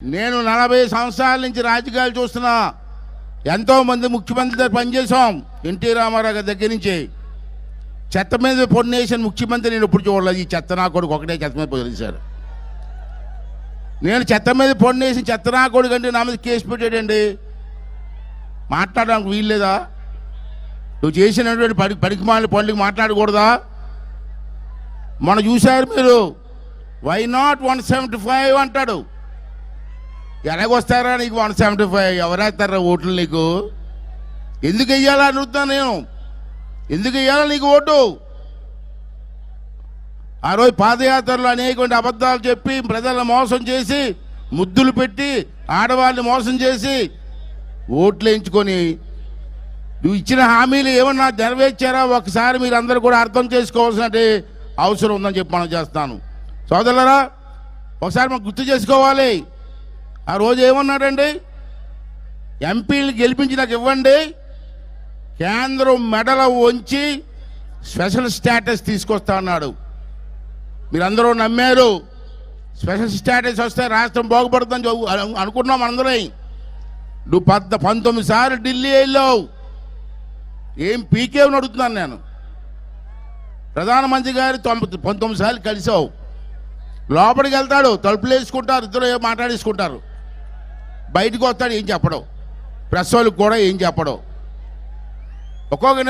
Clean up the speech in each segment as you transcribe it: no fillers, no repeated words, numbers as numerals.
నేను 40 సంవత్సరాల నుంచి రాజకీయాలు చూస్తున్నా. ఎంతోమంది ముఖ్యమంత్రి దగ్గర పనిచేసాం. ఎన్టీ రామారావు గారి దగ్గర నుంచి చెత్త మీద పొన్నేసిన ముఖ్యమంత్రి నేను ఎప్పుడు చూడలేదు. ఈ చెత్త నా కొడుకు ఒకటే చెత్త మీద పొదిలేశారు. నేను చెత్త మీద పొన్నేసి చెత్త నా కొడుకు అంటే నా మీద కేసు పెట్టాడండి. మాట్లాడడానికి వీల్లేదా? నువ్వు చేసినటువంటి పడికిమాలిన పనులకి మాట్లాడకూడదా? మొన్న చూశారు మీరు, వై నాట్ 175 అంటాడు. ఎలాగొస్తారా నీకు 175? ఎవరేస్తారా ఓట్లు నీకు? ఎందుకు వెయ్యాలా అడుగుతాను నేను. ఎందుకు వెయ్యాలా నీకు ఓటు? ఆ రోజు పాదయాత్రలో అనేకమైన అబద్ధాలు చెప్పి ప్రజలను మోసం చేసి ముద్దులు పెట్టి ఆడవాళ్ళని మోసం చేసి ఓట్లు వేయించుకొని నువ్వు ఇచ్చిన హామీలు ఏమన్నా నెరవేర్చారా ఒకసారి మీరు అందరూ కూడా అర్థం చేసుకోవాల్సిన అవసరం ఉందని చెప్పి మనం చేస్తాను. సోదరులారా, ఒకసారి మనం గుర్తు చేసుకోవాలి. ఆ రోజు ఏమన్నాడండి? ఎంపీలు గెలిపించి నాకు ఇవ్వండి, కేంద్రం మెడల వంచి స్పెషల్ స్టేటస్ తీసుకొస్తా అన్నాడు. మీరందరూ నమ్మారు. స్పెషల్ స్టేటస్ వస్తే రాష్ట్రం బాగుపడుతుందని అనుకున్నాం అందరం. నువ్వు 19 సార్లు ఢిల్లీ వెళ్ళావు. ఏం పీకేవని అడుగుతున్నాను నేను. ప్రధానమంత్రి గారి 19 సార్లు కలిసావు. లోపలికి వెళ్తాడు, తలుపులు వేసుకుంటారు, ఇద్దరు మాట్లాడేసుకుంటారు. బయటకు వస్తాడు, ఏం చెప్పడం. ప్రెస్ వాళ్ళకి కూడా ఏం చెప్పడం. ఒక్కొక్క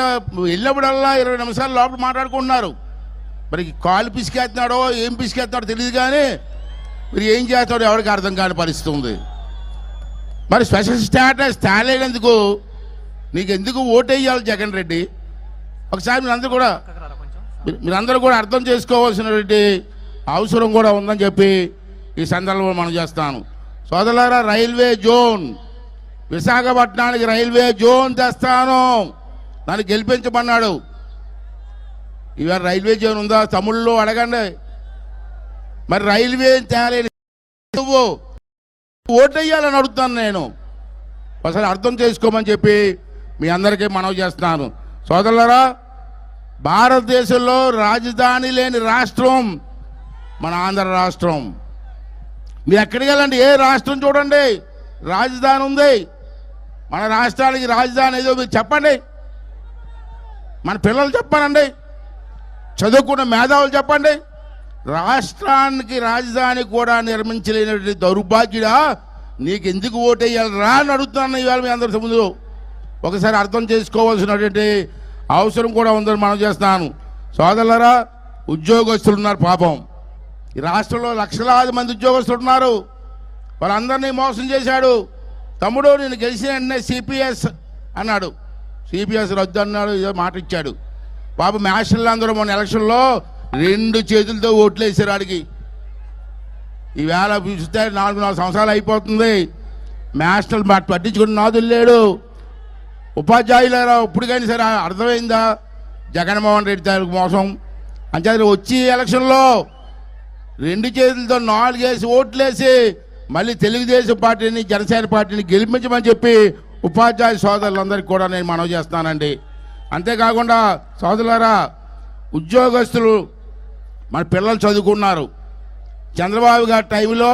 వెళ్ళినప్పుడల్లా 20 నిమిషాలు లోపల మాట్లాడుకుంటున్నారు. మరి కాలు పిసికేస్తున్నాడో ఏం పిసికేస్తున్నాడో తెలియదు, కానీ మీరు ఏం చేస్తాడో ఎవరికి అర్థం కాని పరిస్థితి ఉంది. మరి స్పెషల్ స్టేటస్ తేలేనందుకు నీకు ఎందుకు ఓటేయాలి జగన్ రెడ్డి? ఒకసారి మీరందరూ కూడా అర్థం చేసుకోవాల్సినటువంటి అవసరం కూడా ఉందని చెప్పి ఈ సందర్భంలో మనం చేస్తాను. సోదరులారా, రైల్వే జోన్, విశాఖపట్నానికి రైల్వే జోన్ తెస్తాను, నన్ను గెలిపించమన్నాడు. ఇవాళ రైల్వే జోన్ ఉందా? తమిళ్లో అడగండి. మరి రైల్వే తేలేని నువ్వు ఓటేయాలని అడుగుతాను నేను. ఒకసారి అర్థం చేసుకోమని చెప్పి మీ అందరికీ మనవి చేస్తున్నాను. సోదరులారా, భారతదేశంలో రాజధాని లేని రాష్ట్రం మన ఆంధ్ర రాష్ట్రం. మీరు ఎక్కడికి వెళ్ళండి, ఏ రాష్ట్రం చూడండి రాజధాని ఉంది. మన రాష్ట్రానికి రాజధాని ఏదో మీరు చెప్పండి. మన పిల్లలు చెప్పానండి, చదువుకున్న మేధావులు చెప్పండి. రాష్ట్రానికి రాజధాని కూడా నిర్మించలేనటువంటి దౌర్భాగ్యుడా, నీకు ఎందుకు ఓటేయాలి రా అని అడుగుతున్నాను ఇవాళ మీ అందరి ముందు. ఒకసారి అర్థం చేసుకోవాల్సినటువంటి అవసరం కూడా ఉందని మనం చేస్తున్నాను. సోదరులారా, ఉద్యోగస్తులు ఉన్నారు పాపం. ఈ రాష్ట్రంలో లక్షలాది మంది ఉద్యోగస్తులు ఉన్నారు. వాళ్ళందరినీ మోసం చేశాడు. తమ్ముడు నేను గెలిచిన వెంటనే సిపిఎస్ అన్నాడు, సిపిఎస్ రద్దు అన్నాడు, ఏదో మాట ఇచ్చాడు. బాబు మ్యాషన్లు అందరూ మొన్న ఎలక్షన్లో 2 చేతులతో ఓట్లు వేసారు ఆడికి. ఈవేళ చూస్తే 4 సంవత్సరాలు అయిపోతుంది. మ్యాషనల్ పట్టించుకుని నాదులు లేడు. ఉపాధ్యాయులారా, ఇప్పుడు కానీ సరే అర్థమైందా జగన్మోహన్ రెడ్డి తాలూకు మోసం? అంచేత వచ్చి ఎలక్షన్లో 2 చేతులతో 4 వేసి ఓట్లేసి మళ్ళీ తెలుగుదేశం పార్టీని జనసేన పార్టీని గెలిపించమని చెప్పి ఉపాధ్యాయ సోదరులందరికీ కూడా నేను మనవి చేస్తానండి. అంతేకాకుండా సోదరులారా, ఉద్యోగస్తులు మన పిల్లలు చదువుకున్నారు. చంద్రబాబు గారి టైంలో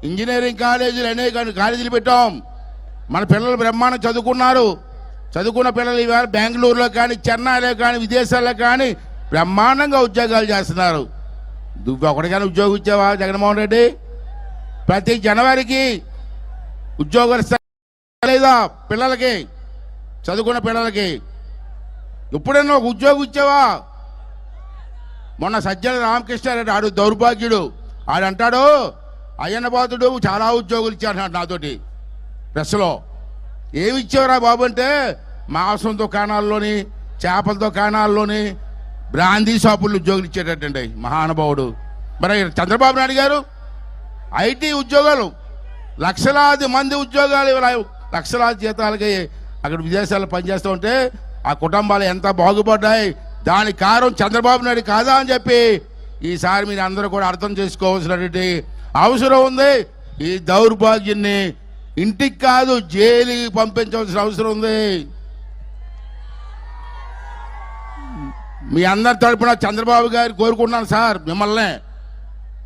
ఇంజనీరింగ్ కాలేజీలు అనేక కాలేజీలు పెట్టాం. మన పిల్లలు బ్రహ్మాండం చదువుకున్నారు. చదువుకున్న పిల్లలు ఇవాళ బెంగళూరులో కానీ చెన్నైలో కానీ విదేశాల్లో కానీ బ్రహ్మాండంగా ఉద్యోగాలు చేస్తున్నారు. నువ్వు ఒకటిగానే ఉద్యోగం ఇచ్చావా జగన్మోహన్ రెడ్డి? ప్రతి జనవరికి ఉద్యోగాలు లేదా పిల్లలకి, చదువుకున్న పిల్లలకి? ఎప్పుడైనా ఒక ఉద్యోగం ఇచ్చావా? మొన్న సజ్జల రామకృష్ణారెడ్డి, ఆడు దౌర్భాగ్యుడు, ఆడంటాడు అయ్యన్నబాతుడు చాలా ఉద్యోగులు ఇచ్చాడు నాతోటి ప్రెస్లో. ఏమి ఇచ్చేవరా బాబు అంటే, మాంసం దుకాణాల్లోని, చేపల దుకాణాల్లోని, బ్రాందీ షాపుల్లో ఉద్యోగులు ఇచ్చేటట్టండి మహానుభావుడు. మరి చంద్రబాబు నాయుడు గారు ఐటీ ఉద్యోగాలు, లక్షలాది మంది ఉద్యోగాలు, లక్షలాది జీతాలకి అక్కడ విదేశాల్లో పనిచేస్తూ ఉంటే ఆ కుటుంబాలు ఎంత బాగుపడ్డాయి. దానికి కారణం చంద్రబాబు నాయుడు కాదా అని చెప్పి ఈసారి మీరు అందరూ కూడా అర్థం చేసుకోవాల్సినటువంటి అవసరం ఉంది. ఈ దౌర్భాగ్యాన్ని ఇంటికి కాదు జైలుకి పంపించవలసిన అవసరం ఉంది. మీ అందరి తరపున చంద్రబాబు గారు కోరుకుంటున్నాను సార్, మిమ్మల్ని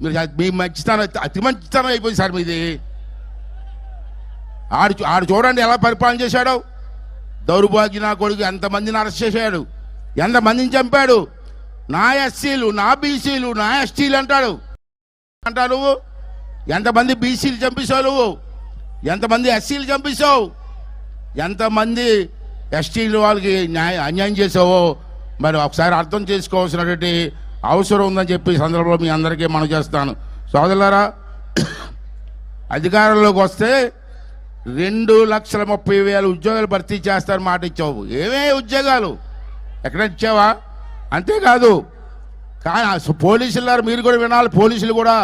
మీరు మీ మంచితనం అతి మంచితనం అయిపోయింది సార్ మీది. ఆడు చూడండి ఎలా పరిపాలన చేశాడో. దౌర్భాగ్య నా కొడుకు ఎంతమందిని అరెస్ట్ చేశాడు, ఎంతమందిని చంపాడు. నా ఎస్సీలు, నా బీసీలు, నా ఎస్టీలు అంటాడు. నువ్వు ఎంతమంది బీసీలు చంపేశావు, నువ్వు ఎంతమంది ఎస్సీలు చంపేశావు, ఎంతమంది ఎస్టీలు వాళ్ళకి అన్యాయం చేసావో మరి ఒకసారి అర్థం చేసుకోవాల్సినటువంటి అవసరం ఉందని చెప్పి సందర్భంలో మీ అందరికీ మనం చేస్తాను. సోదరులారా, అధికారంలోకి వస్తే 2,30,000 ఉద్యోగాలు భర్తీ చేస్తారని మాట ఇచ్చావు. ఏమే ఉద్యోగాలు ఎక్కడ ఇచ్చావా? అంతేకాదు కానీ పోలీసులారు మీరు కూడా వినాలి, పోలీసులు కూడా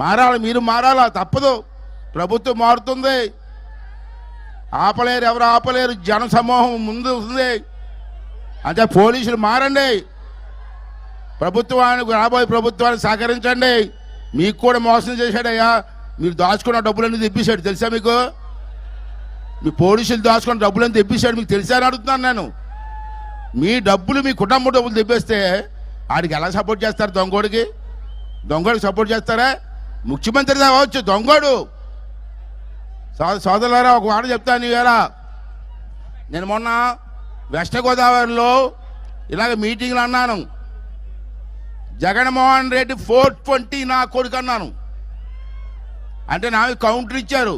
మారాలి, మీరు మారాలా, తప్పదు. ప్రభుత్వం మారుతుంది, ఆపలేరు, ఎవరు ఆపలేరు, జన సమూహం ముందు ఉంది. అంటే పోలీసులు మారండి, ప్రభుత్వానికి రాబోయే ప్రభుత్వాన్ని సహకరించండి. మీకు కూడా మోసం చేశాడయ్యా, మీరు దాచుకున్న డబ్బులన్నీ తెప్పించాడు తెలుసా మీకు? మీ పోలీసులు దాచుకున్న డబ్బులన్నీ తెప్పించాడు మీకు తెలుసా అని అడుగుతున్నాను నేను. మీ డబ్బులు, మీ కుటుంబ డబ్బులు తెప్పిస్తే ఆడికి ఎలా సపోర్ట్ చేస్తారు? దొంగోడికి సపోర్ట్ చేస్తారా? ముఖ్యమంత్రి కావచ్చు దొంగోడు. సోదరులారా, ఒక మాట చెప్తాను. ఈవేళ నేను మొన్న వెస్ట్ గోదావరిలో ఇలాగ మీటింగ్లు అన్నాను. జగన్మోహన్ రెడ్డి 420 నా కొడుకు అన్నాను. అంటే నాకు కౌంటర్ ఇచ్చారు,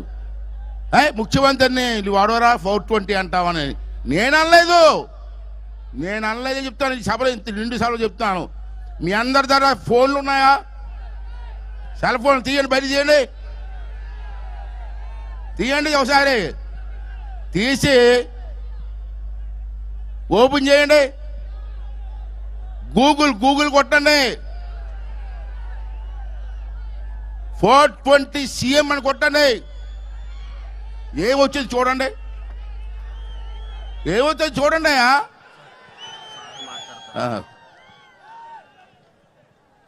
ముఖ్యమంత్రిని నువ్వు వాడవరా 420 అంటావని. నేను అనలేదని చెప్తాను. ఈ సభలో 2 సార్లు చెప్తాను. మీ అందరి దగ్గర ఫోన్లు ఉన్నాయా? సెల్ ఫోన్ తీయండి, బయట తీయండి ఒకసారి తీసి ఓపెన్ చేయండి. గూగుల్ కొట్టండి, 420 సీఎం అని కొట్టండి. ఏమొచ్చింది చూడండి, ఏమొచ్చింది చూడండి.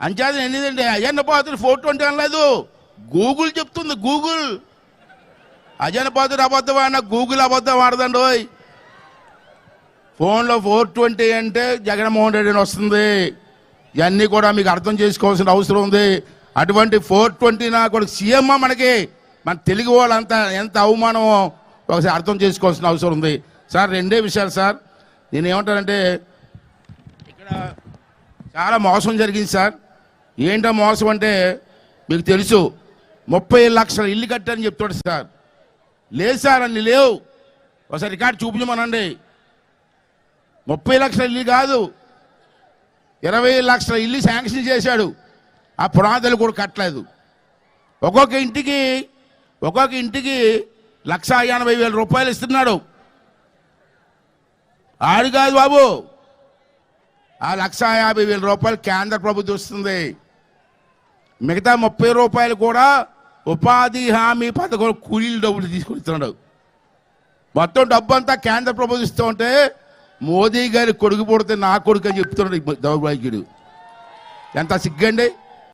అంచేత ఎందుకంటే అజన్న పాత్ర 420 అనలేదు, గూగుల్ చెప్తుంది. గూగుల్ అజన్న పాత్ర అబద్ధం అన్న, గూగుల్ అబద్ధం ఆడదండి. ఫోన్లో 420 అంటే జగన్మోహన్ రెడ్డి అని వస్తుంది. ఇవన్నీ కూడా మీకు అర్థం చేసుకోవాల్సిన అవసరం ఉంది. అటువంటి 420 నా కూడా సీఎం మనకి, మన తెలుగు వాళ్ళంతా ఎంత అవమానమో ఒకసారి అర్థం చేసుకోవాల్సిన అవసరం ఉంది. సార్ 2 విషయాలు సార్. నేను ఏమంటానంటే ఇక్కడ చాలా మోసం జరిగింది సార్. ఏంటో మోసం అంటే మీకు తెలుసు, 30 లక్షల ఇల్లు కట్టారని చెప్తాడు సార్. లేదు సార్, అన్ని లేవు. ఒకసారి రికార్డు చూపించమనండి. 30 లక్షల ఇల్లు కాదు, 20 లక్షల ఇల్లు శాంక్షన్ చేశాడు. ఆ పునాదులు కూడా కట్టలేదు. ఒక్కొక్క ఇంటికి 1,80,000 రూపాయలు ఇస్తున్నాడు. ఆడు కాదు బాబు, ఆ 1,50,000 రూపాయలు కేంద్ర ప్రభుత్వం ఇస్తుంది. మిగతా 30 రూపాయలు కూడా ఉపాధి హామీ పథకం కూలీల డబ్బులు తీసుకొస్తున్నాడు. మొత్తం డబ్బు అంతా కేంద్ర ప్రభుత్వం ఇస్తూ ఉంటే మోదీ గారి కొడుకు పుడితే నా కొడుకు అని చెప్తున్నాడు దౌర్భాగ్యుడు. ఎంత సిగ్గండి.